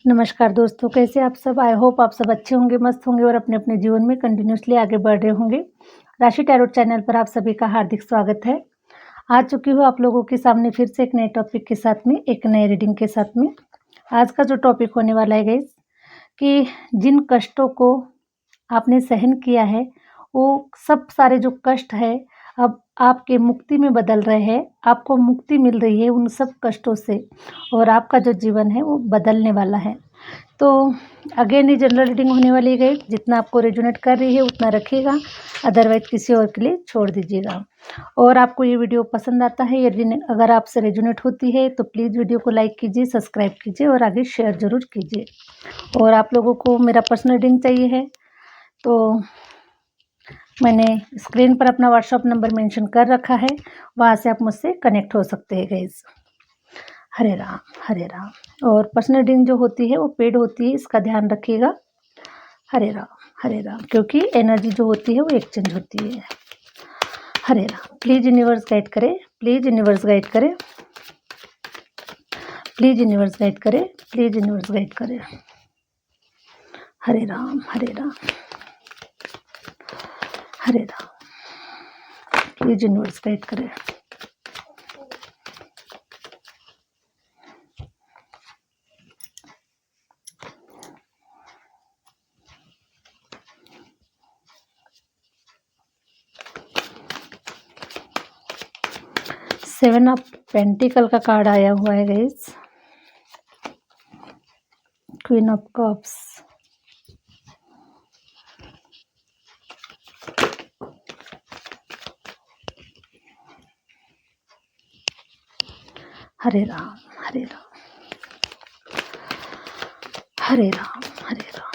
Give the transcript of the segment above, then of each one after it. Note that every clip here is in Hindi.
नमस्कार दोस्तों, कैसे आप सब? आई होप आप सब अच्छे होंगे, मस्त होंगे और अपने-अपने जीवन में कंटिन्यूअसली आगे बढ़ रहे होंगे। राशि टैरोट चैनल पर आप सभी का हार्दिक स्वागत है। आ चुकी हूँ आप लोगों के सामने फिर से एक नए टॉपिक के साथ में, एक नए रीडिंग के साथ में। आज का जो टॉपिक होने वाला है गाइस कि जिन कष्टों को आपने सहन किया है, वो सब सारे जो कष्ट है, अब आपके मुक्ति में बदल रहे हैं। आपको मुक्ति मिल रही है उन सब कष्टों से और आपका जो जीवन है, वो बदलने वाला है। तो अगेन ये जनरल रीडिंग होने वाली है गाइस, जितना आपको रेजोनेट कर रही है उतना रखिएगा, अदरवाइज़ किसी और के लिए छोड़ दीजिएगा। और आपको ये वीडियो पसंद आता है, यदि अगर आपसे रेजोनेट होती है, तो प्लीज़ वीडियो को लाइक कीजिए, सब्सक्राइब कीजिए और आगे शेयर ज़रूर कीजिए। और आप लोगों को मेरा पर्सनल रीडिंग चाहिए है, तो मैंने स्क्रीन पर अपना व्हाट्सएप नंबर मेंशन कर रखा है, वहाँ से आप मुझसे कनेक्ट हो सकते हैं गाइस। हरे राम, हरे राम। और पर्सनल रीडिंग जो होती है वो पेड होती है, इसका ध्यान रखिएगा। हरे राम, क्योंकि एनर्जी जो होती है वो एक्सचेंज होती है। हरे राम। प्लीज़ यूनिवर्स गाइड करे, प्लीज़ यूनिवर्स गाइड करे, प्लीज़ यूनिवर्स गाइड करे, प्लीज़ यूनिवर्स गाइड करे। हरे Ram, Hare Ram, Hare Ram. Please universe guide करे। सेवन ऑफ पेंटिकल का कार्ड आया हुआ है guys, queen of cups, Hare Ram, Hare Ram, Hare Ram, Hare Ram.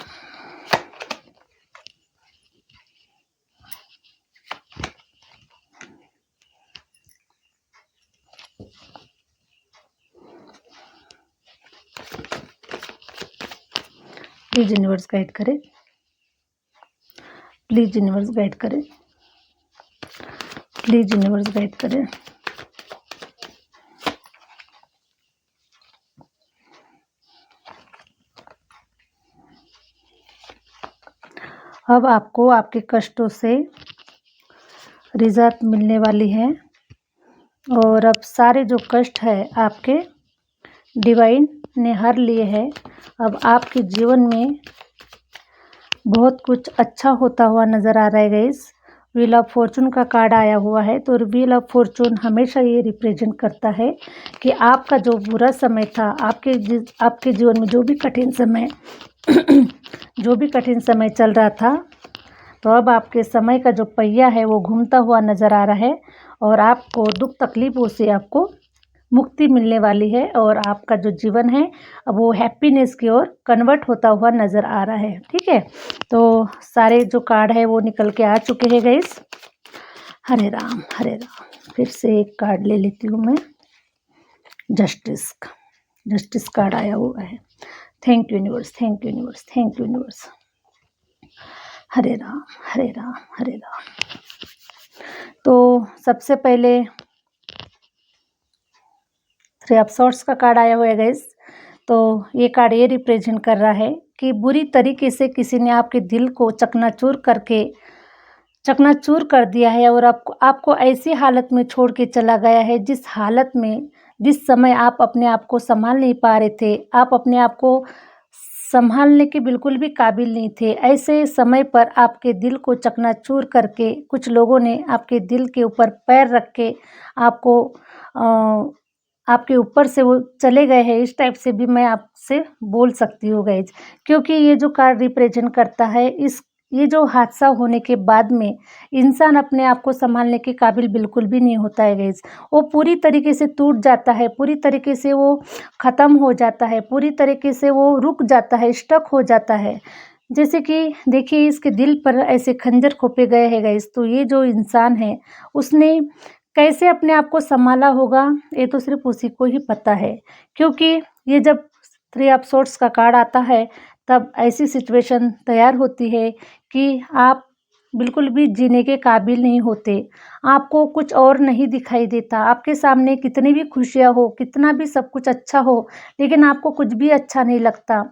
Please universe guide करे, प्लीज यूनिवर्स गाइड करे, प्लीज यूनिवर्स गाइड करे। अब आपको आपके कष्टों से रिजल्ट मिलने वाली है और अब सारे जो कष्ट है आपके डिवाइन ने हर लिए है। अब आपके जीवन में बहुत कुछ अच्छा होता हुआ नज़र आ रहा है गाइस। व्हील ऑफ फॉर्चून का कार्ड आया हुआ है, तो व्हील ऑफ फॉर्चून हमेशा ये रिप्रेजेंट करता है कि आपका जो बुरा समय था, आपके जीवन में जो भी कठिन समय जो भी कठिन समय चल रहा था, तो अब आपके समय का जो पहिया है वो घूमता हुआ नज़र आ रहा है और आपको दुख तकलीफ़ों से आपको मुक्ति मिलने वाली है और आपका जो जीवन है अब वो हैप्पीनेस की ओर कन्वर्ट होता हुआ नज़र आ रहा है। ठीक है, तो सारे जो कार्ड है वो निकल के आ चुके हैं गाइस। हरे राम, हरे राम। फिर से एक कार्ड ले लेती हूँ मैं। जस्टिस कार्ड आया हुआ है। Thank you universe, thank you universe, thank you universe. Hare Ram, Hare Ram, Hare Ram. तो सबसे पहले थ्री ऑफ सॉर्ड्स का कार्ड आया हुआ है गाइस। तो ये कार्ड ये रिप्रेजेंट कर रहा है कि बुरी तरीके से किसी ने आपके दिल को चकनाचूर कर दिया है और आपको ऐसी हालत में छोड़ के चला गया है जिस हालत में, जिस समय आप अपने आप को संभाल नहीं पा रहे थे, आप अपने आप को संभालने के बिल्कुल भी काबिल नहीं थे। ऐसे समय पर आपके दिल को चकनाचूर करके कुछ लोगों ने आपके दिल के ऊपर पैर रख के आपको आपके ऊपर से वो चले गए हैं, इस टाइप से भी मैं आपसे बोल सकती हूँ गाइज। क्योंकि ये जो कार्ड रिप्रेजेंट करता है, ये जो हादसा होने के बाद में इंसान अपने आप को संभालने के काबिल बिल्कुल भी नहीं होता है गाइज। वो पूरी तरीके से टूट जाता है, पूरी तरीके से वो ख़त्म हो जाता है, पूरी तरीके से वो रुक जाता है, स्टक हो जाता है। जैसे कि देखिए इसके दिल पर ऐसे खंजर खोपे गए हैं गाइज। तो ये जो इंसान है उसने कैसे अपने आप को संभाला होगा, ये तो सिर्फ उसी को ही पता है। क्योंकि ये जब थ्री ऑफ सोर्ड्स का कार्ड आता है तब ऐसी सिचुएशन तैयार होती है कि आप बिल्कुल भी जीने के काबिल नहीं होते। आपको कुछ और नहीं दिखाई देता। आपके सामने कितनी भी खुशियाँ हो, कितना भी सब कुछ अच्छा हो, लेकिन आपको कुछ भी अच्छा नहीं लगता।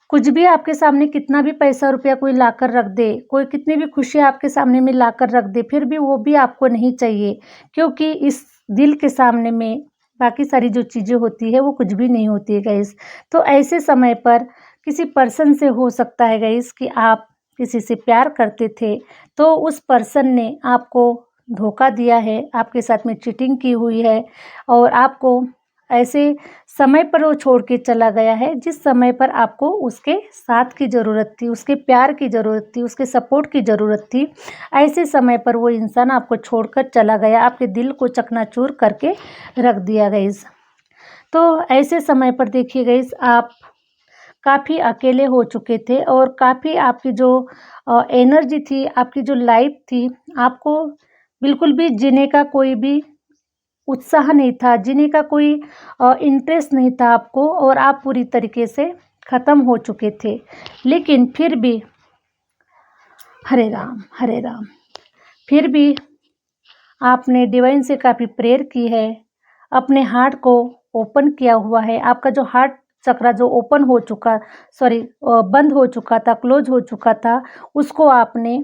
कुछ भी आपके सामने कितना भी पैसा रुपया कोई लाकर रख दे, कोई कितनी भी खुशियाँ आपके सामने में लाकर रख दे, फिर भी वो भी आपको नहीं चाहिए, क्योंकि इस दिल के सामने में बाकी सारी जो चीज़ें होती है वो कुछ भी नहीं होती है गाइस। तो ऐसे समय पर किसी पर्सन से हो सकता है गाइस कि आप किसी से प्यार करते थे, तो उस पर्सन ने आपको धोखा दिया है, आपके साथ में चीटिंग की हुई है और आपको ऐसे समय पर वो छोड़ के चला गया है, जिस समय पर आपको उसके साथ की ज़रूरत थी, उसके प्यार की ज़रूरत थी, उसके सपोर्ट की ज़रूरत थी। ऐसे समय पर वो इंसान आपको छोड़कर चला गया, आपके दिल को चकनाचूर करके रख दिया गाइस। तो ऐसे समय पर देखिए गाइस, आप काफ़ी अकेले हो चुके थे और काफ़ी आपकी जो एनर्जी थी, आपकी जो लाइफ थी, आपको बिल्कुल भी जीने का कोई भी उत्साह नहीं था, जीने का कोई इंटरेस्ट नहीं था आपको और आप पूरी तरीके से ख़त्म हो चुके थे। लेकिन फिर भी हरे राम, फिर भी आपने डिवाइन से काफ़ी प्रेयर की है, अपने हार्ट को ओपन किया हुआ है। आपका जो हार्ट चक्रा जो ओपन हो चुका बंद हो चुका था, क्लोज़ हो चुका था, उसको आपने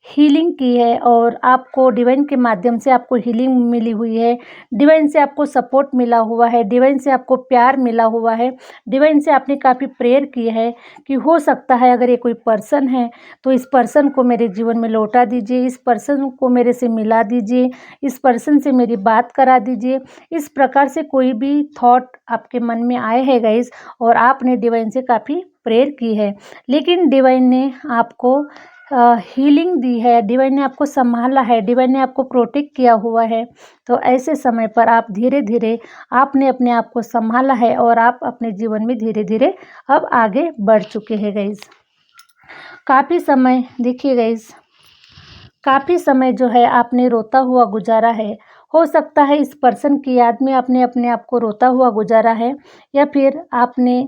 हीलिंग की है और आपको डिवाइन के माध्यम से आपको हीलिंग मिली हुई है। डिवाइन से आपको सपोर्ट मिला हुआ है, डिवाइन से आपको प्यार मिला हुआ है, डिवाइन से आपने काफ़ी प्रेयर की है कि हो सकता है अगर ये कोई पर्सन है तो इस पर्सन को मेरे जीवन में लौटा दीजिए, इस पर्सन को मेरे से मिला दीजिए, इस पर्सन से मेरी बात करा दीजिए। इस प्रकार से कोई भी थॉट आपके मन में आए हैं गाइस और आपने डिवाइन से काफ़ी प्रेयर की है, लेकिन डिवाइन ने आपको हीलिंग दी है, डिवाइन ने आपको संभाला है, डिवाइन ने आपको प्रोटेक्ट किया हुआ है। तो ऐसे समय पर आप धीरे-धीरे आपने अपने आप को संभाला है और आप अपने जीवन में धीरे-धीरे अब आगे बढ़ चुके हैं गाइस। काफ़ी समय देखिए गाइस, काफ़ी समय जो है आपने रोता हुआ गुजारा है। हो सकता है इस पर्सन की याद में आपने अपने आप को रोता हुआ गुजारा है या फिर आपने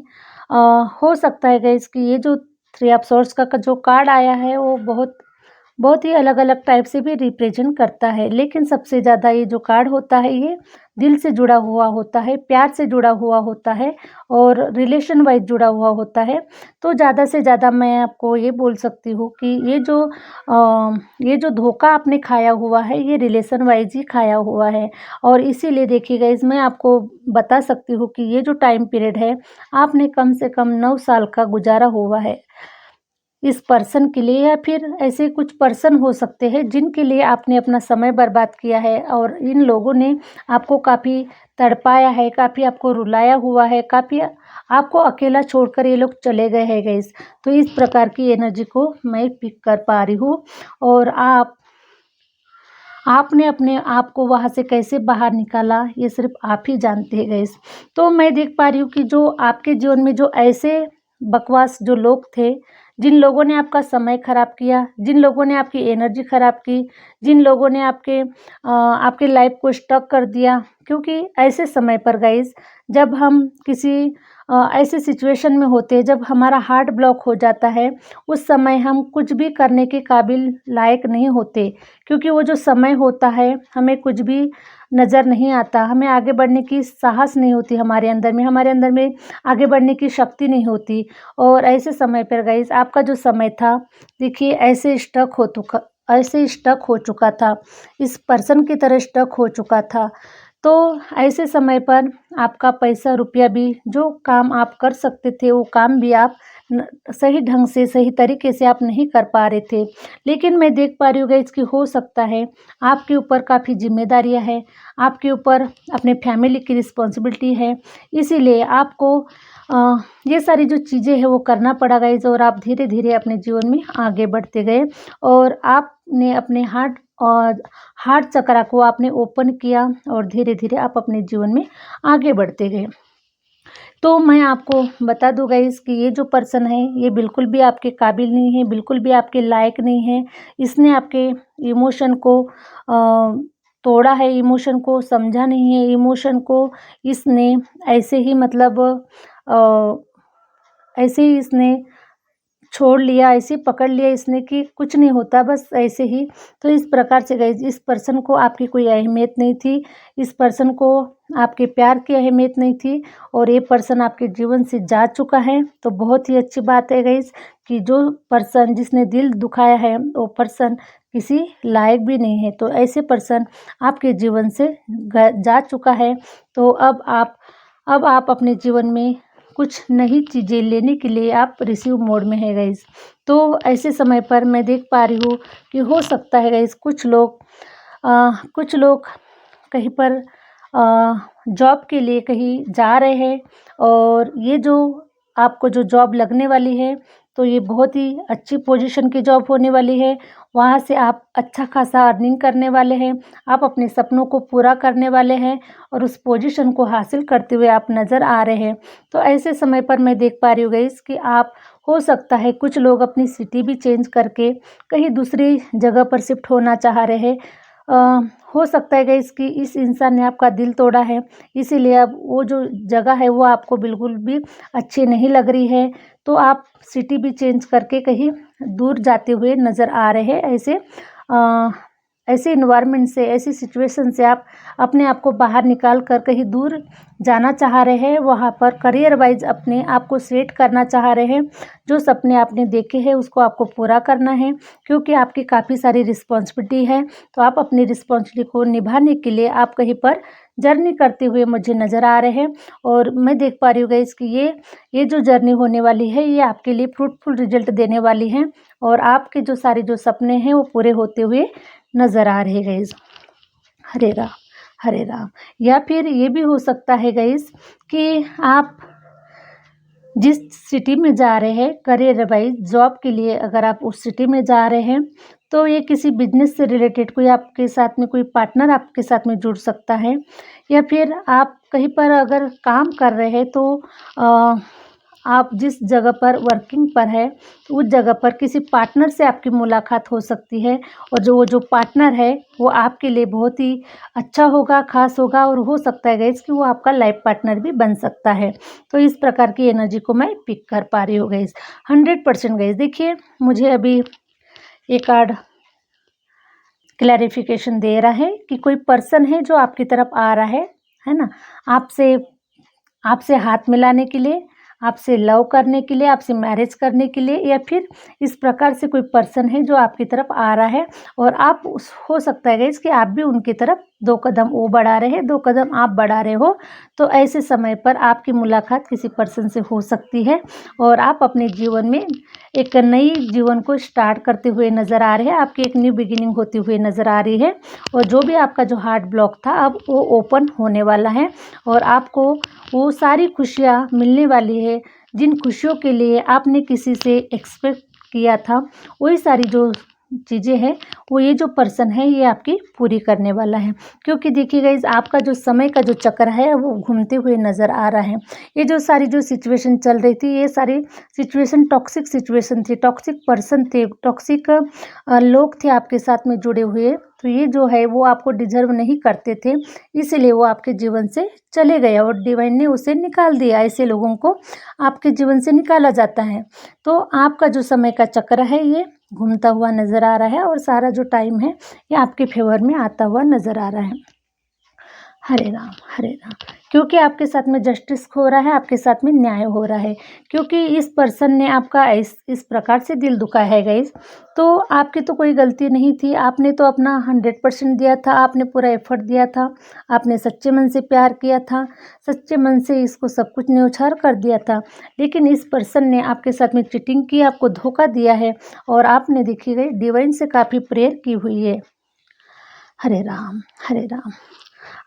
अ, हो सकता है गाइस कि ये जो थ्री ऑफ सोर्ड्स का जो कार्ड आया है वो बहुत बहुत ही अलग-अलग टाइप से भी रिप्रेजेंट करता है, लेकिन सबसे ज़्यादा ये जो कार्ड होता है ये दिल से जुड़ा हुआ होता है, प्यार से जुड़ा हुआ होता है और रिलेशन वाइज़ जुड़ा हुआ होता है। तो ज़्यादा से ज़्यादा मैं आपको ये बोल सकती हूँ कि ये जो धोखा आपने खाया हुआ है, ये रिलेशन वाइज़ ही खाया हुआ है और इसीलिए देखिए गाइज़, मैं आपको बता सकती हूँ कि ये जो टाइम पीरियड है, आपने कम से कम 9 साल का गुज़ारा हुआ है। इस पर्सन के लिए या फिर ऐसे कुछ पर्सन हो सकते हैं जिनके लिए आपने अपना समय बर्बाद किया है और इन लोगों ने आपको काफ़ी तड़पाया है, काफ़ी आपको रुलाया हुआ है, काफ़ी आपको अकेला छोड़कर ये लोग चले गए हैं गाइस। तो इस प्रकार की एनर्जी को मैं पिक कर पा रही हूँ और आपने अपने आप को वहाँ से कैसे बाहर निकाला, ये सिर्फ़ आप ही जानते हैं गाइस। तो मैं देख पा रही हूँ कि जो आपके जीवन में जो ऐसे बकवास जो लोग थे, जिन लोगों ने आपका समय ख़राब किया, जिन लोगों ने आपकी एनर्जी ख़राब की, जिन लोगों ने आपके लाइफ़ को स्टक कर दिया, क्योंकि ऐसे समय पर गाइस, जब हम किसी ऐसे सिचुएशन में होते हैं, जब हमारा हार्ट ब्लॉक हो जाता है, उस समय हम कुछ भी करने के काबिल लायक नहीं होते, क्योंकि वो जो समय होता है, हमें कुछ भी नज़र नहीं आता, हमें आगे बढ़ने की साहस नहीं होती हमारे अंदर में आगे बढ़ने की शक्ति नहीं होती और ऐसे समय पर गाइस, आपका जो समय था, देखिए ऐसे स्टक हो चुका था, इस पर्सन की तरह स्टक हो चुका था। तो ऐसे समय पर आपका पैसा रुपया भी, जो काम आप कर सकते थे, वो काम भी आप सही ढंग से, सही तरीके से आप नहीं कर पा रहे थे। लेकिन मैं देख पा रही हूँ गाइस कि हो सकता है आपके ऊपर काफ़ी ज़िम्मेदारियाँ हैं, आपके ऊपर अपने फैमिली की रिस्पॉन्सिबिलिटी है, इसीलिए आपको ये सारी जो चीज़ें हैं वो करना पड़ा गाइस और आप धीरे-धीरे अपने जीवन में आगे बढ़ते गए और आपने अपने हार्ट चक्रा को आपने ओपन किया और धीरे-धीरे आप अपने जीवन में आगे बढ़ते गए। तो मैं आपको बता दूँ गाइस कि ये जो पर्सन है, ये बिल्कुल भी आपके काबिल नहीं है, बिल्कुल भी आपके लायक नहीं है। इसने आपके इमोशन को तोड़ा है, इमोशन को समझा नहीं है, इमोशन को इसने ऐसे ही मतलब अ, ऐसे ही इसने छोड़ लिया, ऐसे ही पकड़ लिया इसने कि कुछ नहीं होता बस ऐसे ही। तो इस प्रकार से गाइज़ इस पर्सन को आपकी कोई अहमियत नहीं थी, इस पर्सन को आपके प्यार की अहमियत नहीं थी और ये पर्सन आपके जीवन से जा चुका है। तो बहुत ही अच्छी बात है गाइज़ कि जो पर्सन जिसने दिल दुखाया है वो पर्सन किसी लायक भी नहीं है। तो ऐसे पर्सन आपके जीवन से जा चुका है। तो अब आप अपने जीवन में कुछ नई चीज़ें लेने के लिए आप रिसीव मोड में है गाइज़। तो ऐसे समय पर मैं देख पा रही हूँ कि हो सकता है गाइज़ कुछ लोग कहीं पर जॉब के लिए कहीं जा रहे हैं और ये जो आपको जो जॉब लगने वाली है तो ये बहुत ही अच्छी पोजीशन की जॉब होने वाली है। वहाँ से आप अच्छा खासा अर्निंग करने वाले हैं, आप अपने सपनों को पूरा करने वाले हैं और उस पोजीशन को हासिल करते हुए आप नज़र आ रहे हैं। तो ऐसे समय पर मैं देख पा रही हूँ गाइस कि आप हो सकता है कुछ लोग अपनी सिटी भी चेंज करके कहीं दूसरी जगह पर शिफ्ट होना चाह रहे हैं। हो सकता है गाइस कि इस इंसान ने आपका दिल तोड़ा है, इसीलिए अब वो जो जगह है वो आपको बिल्कुल भी अच्छी नहीं लग रही है। तो आप सिटी भी चेंज करके कहीं दूर जाते हुए नज़र आ रहे हैं। ऐसे इन्वायरमेंट से, ऐसी सिचुएशन से आप अपने आप को बाहर निकाल कर कहीं दूर जाना चाह रहे हैं। वहाँ पर करियर वाइज अपने आप को सेट करना चाह रहे हैं। जो सपने आपने देखे हैं उसको आपको पूरा करना है, क्योंकि आपकी काफ़ी सारी रिस्पॉन्सिबिलिटी है। तो आप अपनी रिस्पॉन्सिबिलिटी को निभाने के लिए आप कहीं पर जर्नी करते हुए मुझे नज़र आ रहे हैं। और मैं देख पा रही हूँ गाइस कि ये जो जर्नी होने वाली है ये आपके लिए फ्रूटफुल रिजल्ट देने वाली है और आपके जो सारे जो सपने हैं वो पूरे होते हुए नज़र आ रहे गाइस। हरे राम, हरे राम। या फिर ये भी हो सकता है गाइस कि आप जिस सिटी में जा रहे हैं करियर वाइज जॉब के लिए, अगर आप उस सिटी में जा रहे हैं तो ये किसी बिजनेस से रिलेटेड कोई आपके साथ में कोई पार्टनर आपके साथ में जुड़ सकता है। या फिर आप कहीं पर अगर काम कर रहे हैं तो आप जिस जगह पर वर्किंग पर है उस जगह पर किसी पार्टनर से आपकी मुलाकात हो सकती है और जो पार्टनर है वो आपके लिए बहुत ही अच्छा होगा, ख़ास होगा और हो सकता है गाइस कि वो आपका लाइफ पार्टनर भी बन सकता है। तो इस प्रकार की एनर्जी को मैं पिक कर पा रही हूँ गाइस 100% गाइस। देखिए मुझे अभी ये कार्ड क्लैरिफिकेशन दे रहा है कि कोई पर्सन है जो आपकी तरफ आ रहा है ना? आपसे हाथ मिलाने के लिए, आपसे लव करने के लिए, आपसे मैरिज करने के लिए, या फिर इस प्रकार से कोई पर्सन है जो आपकी तरफ आ रहा है और आप हो सकता है गाइस कि आप भी उनकी तरफ 2 कदम वो बढ़ा रहे हैं, 2 कदम आप बढ़ा रहे हो। तो ऐसे समय पर आपकी मुलाकात किसी पर्सन से हो सकती है और आप अपने जीवन में एक नई जीवन को स्टार्ट करते हुए नज़र आ रहे हैं। आपकी एक न्यू बिगिनिंग होती हुई नज़र आ रही है और जो भी आपका जो हार्ट ब्लॉक था अब वो ओपन होने वाला है और आपको वो सारी खुशियाँ मिलने वाली है जिन खुशियों के लिए आपने किसी से एक्सपेक्ट किया था। वही सारी जो चीज़ें हैं वो ये जो पर्सन है ये आपकी पूरी करने वाला है, क्योंकि देखिए गाइस आपका जो समय का जो चक्र है वो घूमते हुए नज़र आ रहा है। ये जो सारी जो सिचुएशन चल रही थी ये सारी सिचुएशन टॉक्सिक सिचुएशन थी, टॉक्सिक पर्सन थे, टॉक्सिक लोग थे आपके साथ में जुड़े हुए। तो ये जो है वो आपको डिजर्व नहीं करते थे, इसीलिए वो आपके जीवन से चले गए और डिवाइन ने उसे निकाल दिया। ऐसे लोगों को आपके जीवन से निकाला जाता है। तो आपका जो समय का चक्र है ये घूमता हुआ नज़र आ रहा है और सारा जो टाइम है ये आपके फेवर में आता हुआ नज़र आ रहा है। हरे राम, हरे राम। क्योंकि आपके साथ में जस्टिस हो रहा है, आपके साथ में न्याय हो रहा है, क्योंकि इस पर्सन ने आपका इस प्रकार से दिल दुखाया है गाइस। तो आपकी तो कोई गलती नहीं थी, आपने तो अपना 100% दिया था, आपने पूरा एफर्ट दिया था, आपने सच्चे मन से प्यार किया था, सच्चे मन से इसको सब कुछ न्योछावर कर दिया था। लेकिन इस पर्सन ने आपके साथ में चीटिंग की, आपको धोखा दिया है और आपने देखी गई डिवाइन से काफ़ी प्रेयर की हुई है। हरे राम, हरे राम।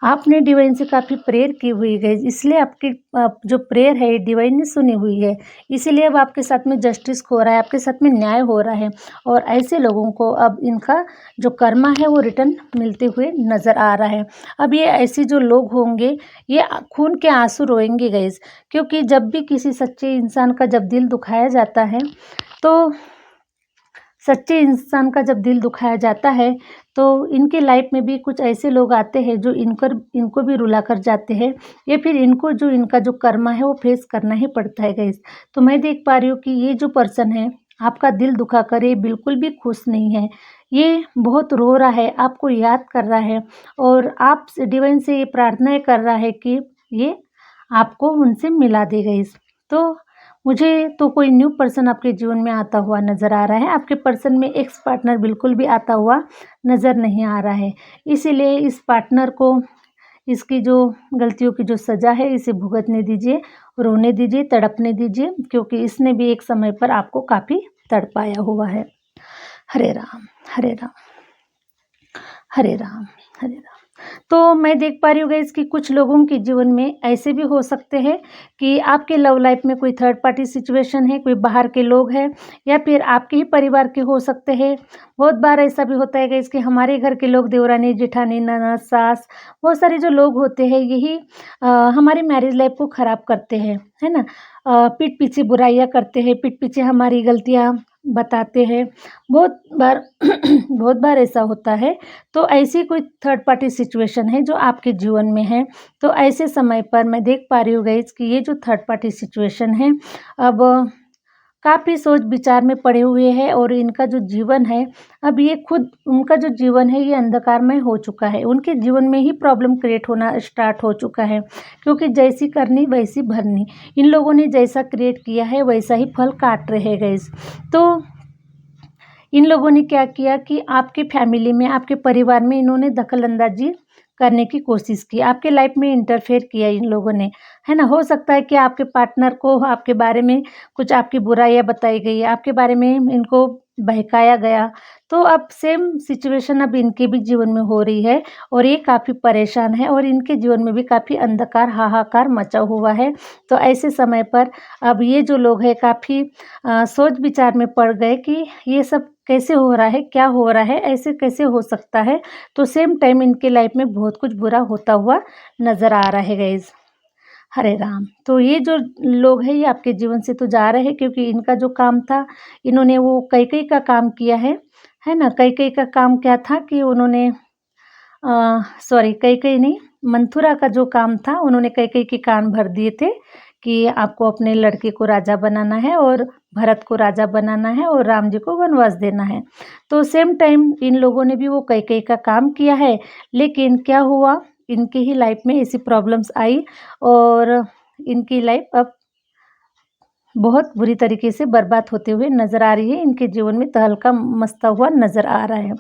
आपने डिवाइन से काफ़ी प्रेयर की हुई है, इसलिए आपकी जो प्रेयर है डिवाइन ने सुनी हुई है, इसीलिए अब आपके साथ में जस्टिस हो रहा है, आपके साथ में न्याय हो रहा है और ऐसे लोगों को अब इनका जो कर्मा है वो रिटर्न मिलते हुए नज़र आ रहा है। अब ये ऐसे जो लोग होंगे ये खून के आंसू रोएंगे गाइस, क्योंकि जब भी किसी सच्चे इंसान का जब दिल दुखाया जाता है तो सच्चे इंसान का जब दिल दुखाया जाता है तो इनके लाइफ में भी कुछ ऐसे लोग आते हैं जो इनको भी रुला कर जाते हैं, या फिर इनको जो इनका जो कर्मा है वो फेस करना ही पड़ता है गाइस। तो मैं देख पा रही हूँ कि ये जो पर्सन है आपका दिल दुखाकर ये बिल्कुल भी खुश नहीं है। ये बहुत रो रहा है, आपको याद कर रहा है और आप से डिवाइन से ये प्रार्थनाएँ कर रहा है कि ये आपको उनसे मिला दे गाइस। तो मुझे तो कोई न्यू पर्सन आपके जीवन में आता हुआ नज़र आ रहा है। आपके पर्सन में एक्स पार्टनर बिल्कुल भी आता हुआ नज़र नहीं आ रहा है। इसीलिए इस पार्टनर को इसकी जो गलतियों की जो सज़ा है इसे भुगतने दीजिए, रोने दीजिए, तड़पने दीजिए, क्योंकि इसने भी एक समय पर आपको काफ़ी तड़पाया हुआ है। हरे राम, हरे राम, हरे राम, हरे राम। तो मैं देख पा रही हूँ गाइस कि कुछ लोगों के जीवन में ऐसे भी हो सकते हैं कि आपके लव लाइफ में कोई थर्ड पार्टी सिचुएशन है, कोई बाहर के लोग हैं या फिर आपके ही परिवार के हो सकते हैं। बहुत बार ऐसा भी होता है गाइस कि हमारे घर के लोग, देवरानी, जेठानी, ननद, सास, बहुत सारे जो लोग होते हैं यही हमारी मैरिज लाइफ को ख़राब करते हैं, है ना? पीठ पीछे बुराइयाँ करते हैं, पीठ पीछे हमारी गलतियाँ बताते हैं। बहुत बार बहुत बार ऐसा होता है। तो ऐसी कोई थर्ड पार्टी सिचुएशन है जो आपके जीवन में है, तो ऐसे समय पर मैं देख पा रही हूँ गाइस कि ये जो थर्ड पार्टी सिचुएशन है, अब काफ़ी सोच विचार में पड़े हुए हैं और इनका जो जीवन है, अब ये खुद उनका जो जीवन है ये अंधकारमय हो चुका है। उनके जीवन में ही प्रॉब्लम क्रिएट होना स्टार्ट हो चुका है, क्योंकि जैसी करनी वैसी भरनी। इन लोगों ने जैसा क्रिएट किया है वैसा ही फल काट रहे हैं गाइस। तो इन लोगों ने क्या किया कि आपके फैमिली में, आपके परिवार में इन्होंने दखल-अंदाज़ी करने की कोशिश की। आपके लाइफ में इंटरफेयर किया इन लोगों ने, है ना? हो सकता है कि आपके पार्टनर को आपके बारे में कुछ आपकी बुराइयाँ बताई गई, आपके बारे में इनको बहकाया गया। तो अब सेम सिचुएशन अब इनके भी जीवन में हो रही है और ये काफ़ी परेशान है और इनके जीवन में भी काफ़ी अंधकार, हाहाकार मचा हुआ है। तो ऐसे समय पर अब ये जो लोग हैं काफ़ी सोच विचार में पड़ गए कि ये सब कैसे हो रहा है, क्या हो रहा है, ऐसे कैसे हो सकता है? तो सेम टाइम इनके लाइफ में बहुत कुछ बुरा होता हुआ नज़र आ रहा है गाइज़। हरे राम! तो ये जो लोग हैं ये आपके जीवन से तो जा रहे हैं, क्योंकि इनका जो काम था, इन्होंने वो कैकेयी का काम किया है ना? कैकेयी का काम क्या था कि उन्होंने सॉरी, कैकेयी नहीं, मंथुरा का जो काम था, उन्होंने कैकेयी के कान भर दिए थे कि आपको अपने लड़के को राजा बनाना है और भरत को राजा बनाना है और राम जी को वनवास देना है। तो सेम टाइम इन लोगों ने भी वो कैकेयी का काम किया है, लेकिन क्या हुआ, इनके ही लाइफ में ऐसी प्रॉब्लम्स आई और इनकी लाइफ अब बहुत बुरी तरीके से बर्बाद होते हुए नज़र आ रही है। इनके जीवन में तहलका मचता हुआ नज़र आ रहा है।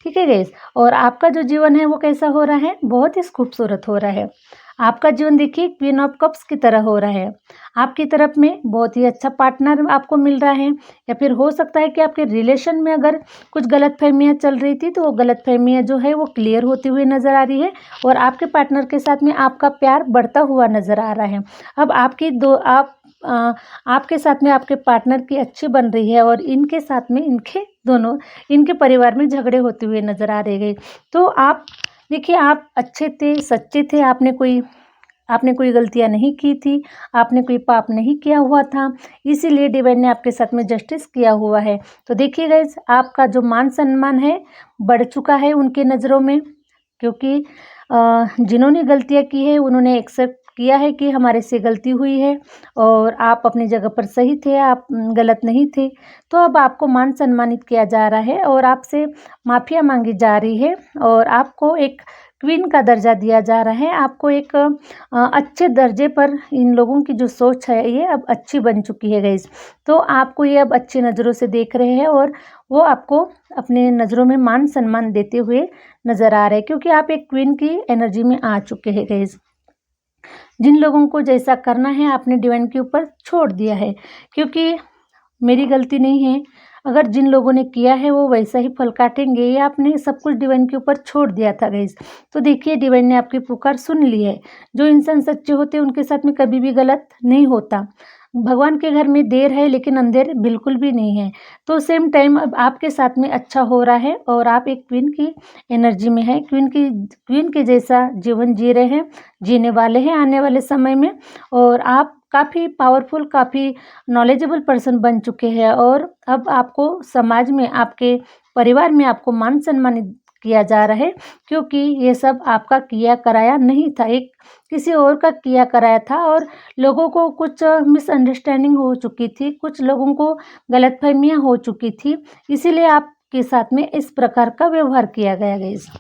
ठीक है गाइस? और आपका जो जीवन है वो कैसा हो रहा है? बहुत ही खूबसूरत हो रहा है। आपका जीवन देखिए क्वीन ऑफ कप्स की तरह हो रहा है। आपकी तरफ में बहुत ही अच्छा पार्टनर आपको मिल रहा है, या फिर हो सकता है कि आपके रिलेशन में अगर कुछ गलतफ़हमियाँ चल रही थी, तो वो गलतफ़हमियाँ जो है वो क्लियर होती हुई नज़र आ रही है और आपके पार्टनर के साथ में आपका प्यार बढ़ता हुआ नज़र आ रहा है। अब आपके साथ में आपके पार्टनर की अच्छी बन रही है और इनके साथ में इनके परिवार में झगड़े होते हुए नज़र आ रहे हैं। तो आप देखिए, आप अच्छे थे, सच्चे थे, आपने कोई गलतियाँ नहीं की थी, आपने कोई पाप नहीं किया हुआ था, इसीलिए डिवाइन ने आपके साथ में जस्टिस किया हुआ है। तो देखिए गाइज़, आपका जो मान-सम्मान है बढ़ चुका है उनके नज़रों में, क्योंकि जिन्होंने गलतियाँ की है उन्होंने एक्सेप्ट किया है कि हमारे से गलती हुई है और आप अपनी जगह पर सही थे, आप गलत नहीं थे। तो अब आपको मान-सम्मानित किया जा रहा है और आपसे माफ़िया माँगी जा रही है और आपको एक क्वीन का दर्जा दिया जा रहा है। आपको एक अच्छे दर्जे पर इन लोगों की जो सोच है ये अब अच्छी बन चुकी है गाइज़। तो आपको ये अब अच्छी नज़रों से देख रहे हैं और वो आपको अपने नज़रों में मान-सम्मान देते हुए नज़र आ रहे हैं, क्योंकि आप एक क्वीन की एनर्जी में आ चुके हैं गाइज़। जिन लोगों को जैसा करना है आपने डिवाइन के ऊपर छोड़ दिया है, क्योंकि मेरी गलती नहीं है। अगर जिन लोगों ने किया है वो वैसा ही फल काटेंगे, ये आपने सब कुछ डिवाइन के ऊपर छोड़ दिया था गाइज़। तो देखिए, डिवाइन ने आपकी पुकार सुन ली है। जो इंसान सच्चे होते हैं उनके साथ में कभी भी गलत नहीं होता। भगवान के घर में देर है लेकिन अंधेर बिल्कुल भी नहीं है। तो सेम टाइम अब आपके साथ में अच्छा हो रहा है और आप एक क्वीन की एनर्जी में हैं, क्वीन के जैसा जीवन जी रहे हैं, जीने वाले हैं आने वाले समय में, और आप काफ़ी पावरफुल, काफ़ी नॉलेजेबल पर्सन बन चुके हैं और अब आपको समाज में, आपके परिवार में आपको मान सम्मानित किया जा रहा है, क्योंकि ये सब आपका किया कराया नहीं था, एक किसी और का किया कराया था और लोगों को कुछ मिसअंडरस्टैंडिंग हो चुकी थी, कुछ लोगों को गलतफहमियां हो चुकी थी, इसीलिए आपके साथ में इस प्रकार का व्यवहार किया गया गाइस।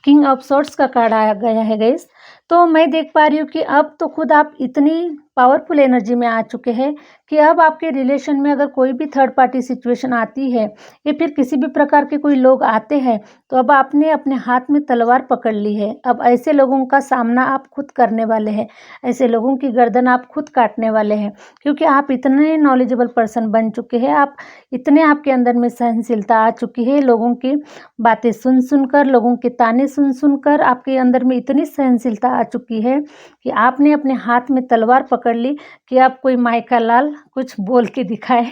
किंग ऑफ सॉर्ड्स का कार्ड आया गया है गाइस। तो मैं देख पा रही हूँ कि अब तो खुद आप इतनी पावरफुल एनर्जी में आ चुके हैं कि अब आपके रिलेशन में अगर कोई भी थर्ड पार्टी सिचुएशन आती है या फिर किसी भी प्रकार के कोई लोग आते हैं, तो अब आपने अपने हाथ में तलवार पकड़ ली है। अब ऐसे लोगों का सामना आप खुद करने वाले हैं, ऐसे लोगों की गर्दन आप खुद काटने वाले हैं, क्योंकि आप इतने नॉलेजेबल पर्सन बन चुके हैं, आप इतने आपके अंदर में सहनशीलता आ चुकी है, लोगों की बातें सुन सुनकर, लोगों के ताने सुन सुनकर आपके अंदर में इतनी सहनशीलता आ चुकी है कि आपने अपने हाथ में तलवार पकड़ ली कि अब कोई माई का लाल कुछ बोल के दिखाए,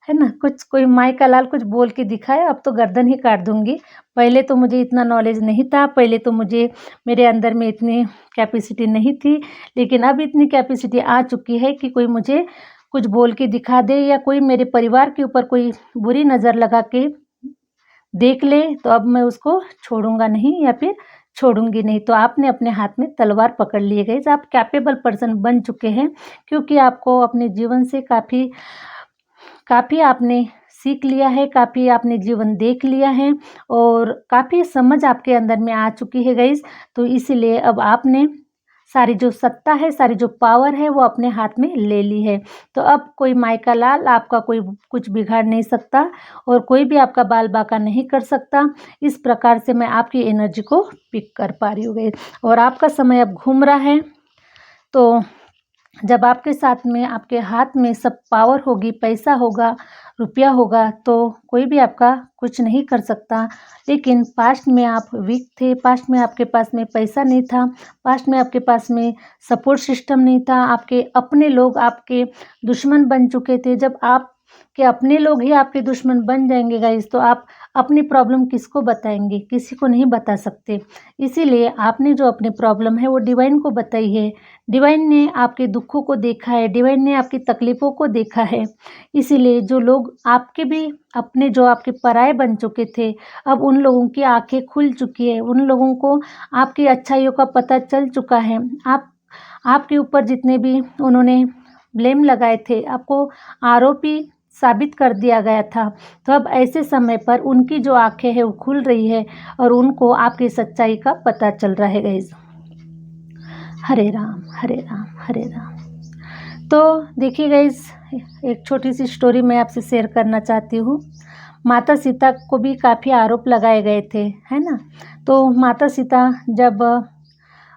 है ना, कोई माई का लाल कुछ बोल के दिखाए, अब तो गर्दन ही काट दूंगी। पहले तो मुझे इतना नॉलेज नहीं था, पहले तो मेरे अंदर में इतनी कैपेसिटी नहीं थी, लेकिन अब इतनी कैपेसिटी आ चुकी है कि कोई मुझे कुछ बोल के दिखा दे या कोई मेरे परिवार के ऊपर कोई बुरी नज़र लगा के देख ले, तो अब मैं उसको छोड़ूंगा नहीं या फिर छोड़ूंगी नहीं। तो आपने अपने हाथ में तलवार पकड़ लिए गए, आप कैपेबल पर्सन बन चुके हैं, क्योंकि आपको अपने जीवन से काफ़ी आपने सीख लिया है, काफ़ी आपने जीवन देख लिया है और काफ़ी समझ आपके अंदर में आ चुकी है गाइस। तो इसीलिए अब आपने सारी जो सत्ता है, सारी जो पावर है वो अपने हाथ में ले ली है। तो अब कोई मायका लाल आपका कोई कुछ बिगाड़ नहीं सकता और कोई भी आपका बाल बांका नहीं कर सकता। इस प्रकार से मैं आपकी एनर्जी को पिक कर पा रही हूँ गाइस। और आपका समय अब घूम रहा है, तो जब आपके साथ में आपके हाथ में सब पावर होगी, पैसा होगा, रुपया होगा, तो कोई भी आपका कुछ नहीं कर सकता। लेकिन पास्ट में आप वीक थे, पास्ट में आपके पास में पैसा नहीं था, पास्ट में आपके पास में सपोर्ट सिस्टम नहीं था, आपके अपने लोग आपके दुश्मन बन चुके थे। जब आप के अपने लोग ही आपके दुश्मन बन जाएंगे गाइस, तो आप अपनी प्रॉब्लम किसको बताएंगे? किसी को नहीं बता सकते। इसीलिए आपने जो अपनी प्रॉब्लम है वो डिवाइन को बताई है। डिवाइन ने आपके दुखों को देखा है, डिवाइन ने आपकी तकलीफ़ों को देखा है। इसीलिए जो लोग आपके भी अपने जो आपके पराये बन चुके थे, अब उन लोगों की आँखें खुल चुकी है, उन लोगों को आपकी अच्छाइयों का पता चल चुका है। आपके ऊपर जितने भी उन्होंने ब्लेम लगाए थे, आपको आरोपी साबित कर दिया गया था, तो अब ऐसे समय पर उनकी जो आँखें हैं वो खुल रही है और उनको आपकी सच्चाई का पता चल रहा है गाइस। हरे राम हरे राम हरे राम। तो देखिए गाइस, एक छोटी सी स्टोरी मैं आपसे शेयर करना चाहती हूँ। माता सीता को भी काफ़ी आरोप लगाए गए थे, है ना। तो माता सीता जब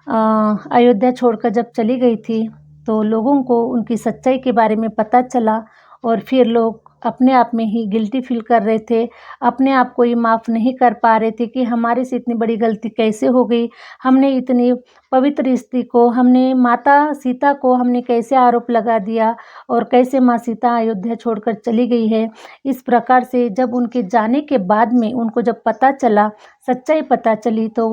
अयोध्या छोड़कर जब चली गई थी, तो लोगों को उनकी सच्चाई के बारे में पता चला और फिर लोग अपने आप में ही गिल्टी फील कर रहे थे, अपने आप को ही माफ़ नहीं कर पा रहे थे कि हमारे से इतनी बड़ी गलती कैसे हो गई, हमने इतनी पवित्र स्त्री को, हमने माता सीता को हमने कैसे आरोप लगा दिया और कैसे माँ सीता अयोध्या छोड़कर चली गई है। इस प्रकार से जब उनके जाने के बाद में उनको जब पता चला, सच्चाई पता चली, तो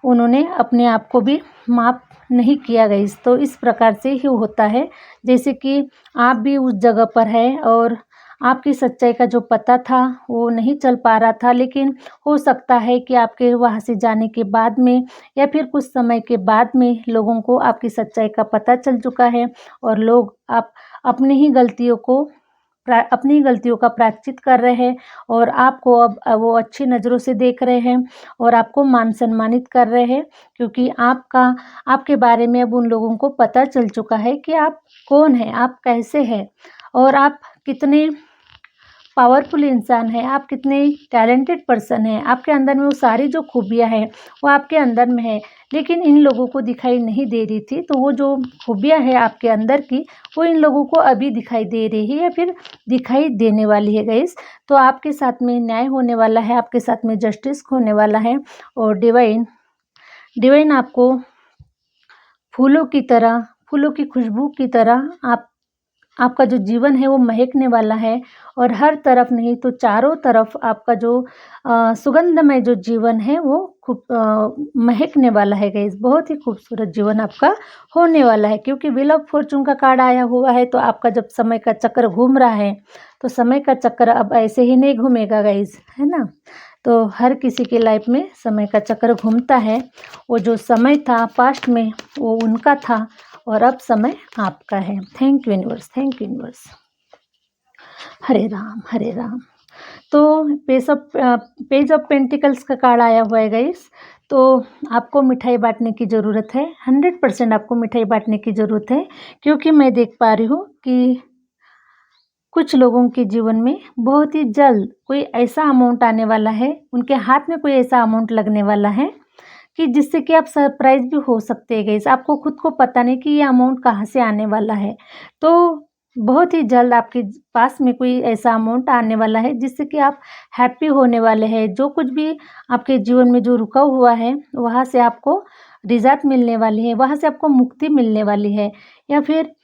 उन्होंने अपने आप को भी माफ़ नहीं किया गाइस। तो इस प्रकार से ही होता है, जैसे कि आप भी उस जगह पर है और आपकी सच्चाई का जो पता था वो नहीं चल पा रहा था, लेकिन हो सकता है कि आपके वहाँ से जाने के बाद में या फिर कुछ समय के बाद में लोगों को आपकी सच्चाई का पता चल चुका है और लोग आप अपनी गलतियों का प्रायश्चित कर रहे हैं और आपको अब वो अच्छी नज़रों से देख रहे हैं और आपको मान सम्मानित कर रहे हैं, क्योंकि आपके बारे में अब उन लोगों को पता चल चुका है कि आप कौन हैं, आप कैसे हैं और आप कितने पावरफुल इंसान है, आप कितने टैलेंटेड पर्सन हैं। आपके अंदर में वो सारी जो खूबियाँ हैं वो आपके अंदर में है, लेकिन इन लोगों को दिखाई नहीं दे रही थी। तो वो जो खूबियाँ है आपके अंदर की, वो इन लोगों को अभी दिखाई दे रही है या फिर दिखाई देने वाली है गाइस। तो आपके साथ में न्याय होने वाला है, आपके साथ में जस्टिस होने वाला है और डिवाइन आपको फूलों की खुशबू की तरह आपका जो जीवन है वो महकने वाला है और हर तरफ नहीं तो चारों तरफ आपका जो सुगंधमय जो जीवन है वो खूब महकने वाला है गाइस। बहुत ही खूबसूरत जीवन आपका होने वाला है, क्योंकि व्हील ऑफ फॉर्चून का कार्ड आया हुआ है। तो आपका जब समय का चक्र घूम रहा है, तो समय का चक्र अब ऐसे ही नहीं घूमेगा गाइस, है ना। तो हर किसी के लाइफ में समय का चक्र घूमता है। वो जो समय था पास्ट में वो उनका था और अब समय आपका है। Thank you universe, thank you universe. Hare Ram, Hare Ram. तो पेज ऑफ पेंटिकल्स का कार्ड आया हुआ है गाइस। तो आपको मिठाई बांटने की ज़रूरत है, 100% आपको मिठाई बांटने की ज़रूरत है, क्योंकि मैं देख पा रही हूँ कि कुछ लोगों के जीवन में बहुत ही जल्द कोई ऐसा अमाउंट आने वाला है, उनके हाथ में कोई ऐसा अमाउंट लगने वाला है कि जिससे कि आप सरप्राइज भी हो सकते हैं गाइस। आपको खुद को पता नहीं कि ये अमाउंट कहाँ से आने वाला है। तो बहुत ही जल्द आपके पास में कोई ऐसा अमाउंट आने वाला है जिससे कि आप हैप्पी होने वाले हैं। जो कुछ भी आपके जीवन में जो रुका हुआ है वहाँ से आपको निजात मिलने वाली है, वहाँ से आपको मुक्ति मिलने वाली है। या फिर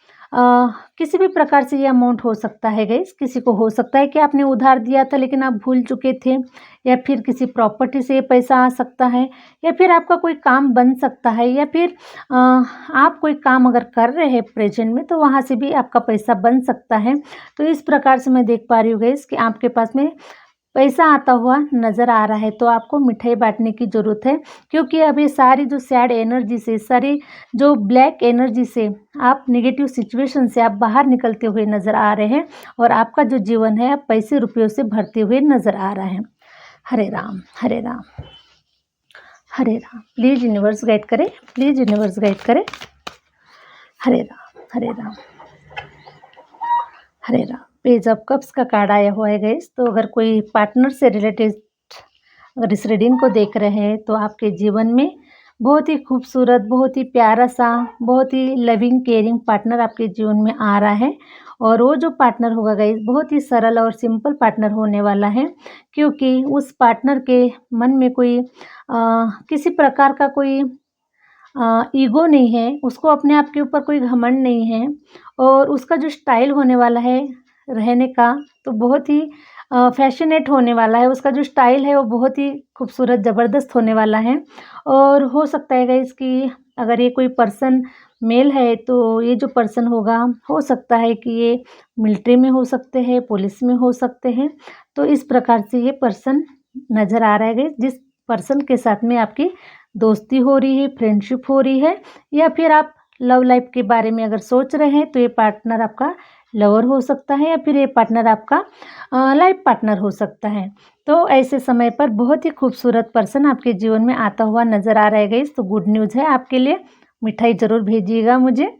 किसी भी प्रकार से ये अमाउंट हो सकता है गाइस। किसी को हो सकता है कि आपने उधार दिया था लेकिन आप भूल चुके थे, या फिर किसी प्रॉपर्टी से पैसा आ सकता है, या फिर आपका कोई काम बन सकता है, या फिर आप कोई काम अगर कर रहे हैं प्रेजेंट में तो वहाँ से भी आपका पैसा बन सकता है। तो इस प्रकार से मैं देख पा रही हूँ गाइस कि आपके पास में पैसा आता हुआ नज़र आ रहा है। तो आपको मिठाई बांटने की ज़रूरत है, क्योंकि अभी सारी जो सैड एनर्जी से, सारी जो ब्लैक एनर्जी से, आप नेगेटिव सिचुएशन से आप बाहर निकलते हुए नज़र आ रहे हैं और आपका जो जीवन है आप पैसे रुपयों से भरते हुए नज़र आ रहा है। हरे Ram, Hare Ram, Hare Ram. Please universe guide करें, प्लीज़ यूनिवर्स गाइड करें। हरे Ram, Hare Ram, Hare Ram. Page of cups का कार्ड आया हुआ है गाइस। तो अगर कोई पार्टनर से रिलेटेड अगर इस रीडिंग को देख रहे हैं तो आपके जीवन में बहुत ही खूबसूरत, बहुत ही प्यारा सा, बहुत ही लविंग केयरिंग पार्टनर आपके जीवन में आ रहा है। और वो जो पार्टनर होगा गाइस बहुत ही सरल और सिंपल पार्टनर होने वाला है, क्योंकि उस पार्टनर के मन में कोई किसी प्रकार का कोई ईगो नहीं है, उसको अपने आप के ऊपर कोई घमंड नहीं है। और उसका जो स्टाइल होने वाला है रहने का तो बहुत ही फैशनेट होने वाला है। उसका जो स्टाइल है वो बहुत ही खूबसूरत, ज़बरदस्त होने वाला है। और हो सकता है गाइस कि अगर ये कोई पर्सन मेल है तो ये जो पर्सन होगा हो सकता है कि ये मिलिट्री में हो सकते हैं, पुलिस में हो सकते हैं। तो इस प्रकार से ये पर्सन नज़र आ रहा है गाइस, जिस पर्सन के साथ में आपकी दोस्ती हो रही है, फ्रेंडशिप हो रही है, या फिर आप लव लाइफ के बारे में अगर सोच रहे हैं तो ये पार्टनर आपका लवर हो सकता है, या फिर ये पार्टनर आपका लाइफ पार्टनर हो सकता है। तो ऐसे समय पर बहुत ही खूबसूरत पर्सन आपके जीवन में आता हुआ नज़र आ रहा है गाइस। तो गुड न्यूज़ है आपके लिए, मिठाई ज़रूर भेजिएगा मुझे।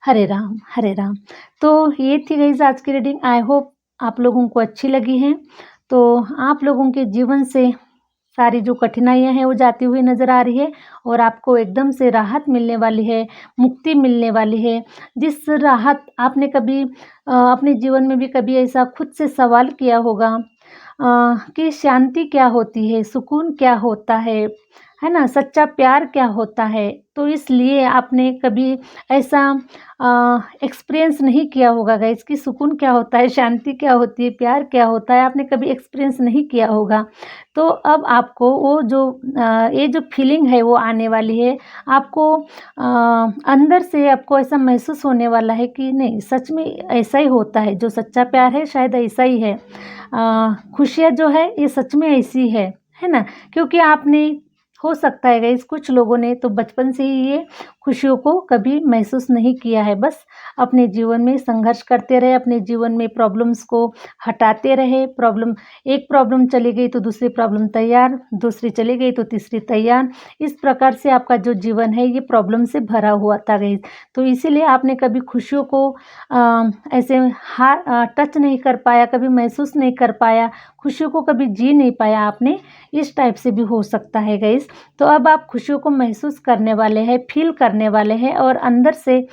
हरे राम, हरे राम। तो ये थी गाइस आज की रीडिंग। आई होप आप लोगों को अच्छी लगी है। तो आप लोगों के जीवन से सारी जो कठिनाइयाँ हैं वो जाती हुई नज़र आ रही है और आपको एकदम से राहत मिलने वाली है, मुक्ति मिलने वाली है। जिस राहत आपने कभी अपने जीवन में भी कभी ऐसा खुद से सवाल किया होगा कि शांति क्या होती है, सुकून क्या होता है ना? सच्चा प्यार क्या होता है? तो इसलिए आपने कभी ऐसा एक्सपीरियंस नहीं किया होगा गाइस कि सुकून क्या होता है, शांति क्या होती है, प्यार क्या होता है, आपने कभी एक्सपीरियंस नहीं किया होगा। तो अब आपको वो जो ये जो फीलिंग है वो आने वाली है। आपको अंदर से आपको ऐसा महसूस होने वाला है कि नहीं, सच में ऐसा ही होता है, जो सच्चा प्यार है शायद ऐसा ही है। खुशियाँ जो है ये सच में ऐसी है ना? क्योंकि आपने हो सकता है गाइस कुछ लोगों ने तो बचपन से ही ये खुशियों को कभी महसूस नहीं किया है, बस अपने जीवन में संघर्ष करते रहे, अपने जीवन में प्रॉब्लम्स को हटाते रहे। एक प्रॉब्लम चली गई तो दूसरी प्रॉब्लम तैयार, दूसरी चली गई तो तीसरी तैयार। इस प्रकार से आपका जो जीवन है ये प्रॉब्लम से भरा हुआ था गाइस। तो इसीलिए आपने कभी खुशियों को ऐसे टच नहीं कर पाया, कभी महसूस नहीं कर पाया, खुशियों को कभी जी नहीं पाया आपने। इस टाइप से भी हो सकता है गाइस। तो अब आप खुशियों को महसूस करने वाले हैं, फील करने वाले हैं, और अंदर से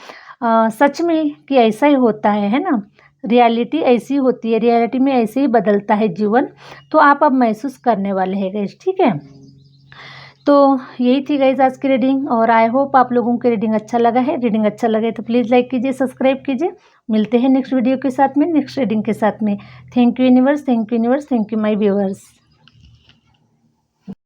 सच में कि ऐसा ही होता है ना? रियलिटी ऐसी होती है, रियलिटी में ऐसे ही बदलता है जीवन। तो आप अब महसूस करने वाले हैं गाइस, ठीक है? तो यही थी गाइस आज की रीडिंग, और आई होप आप लोगों को रीडिंग अच्छा लगा है। रीडिंग अच्छा लगे तो प्लीज़ लाइक कीजिए, सब्सक्राइब कीजिए। मिलते हैं नेक्स्ट वीडियो के साथ में, नेक्स्ट रीडिंग के साथ में। Thank you universe, thank you universe, thank you my viewers.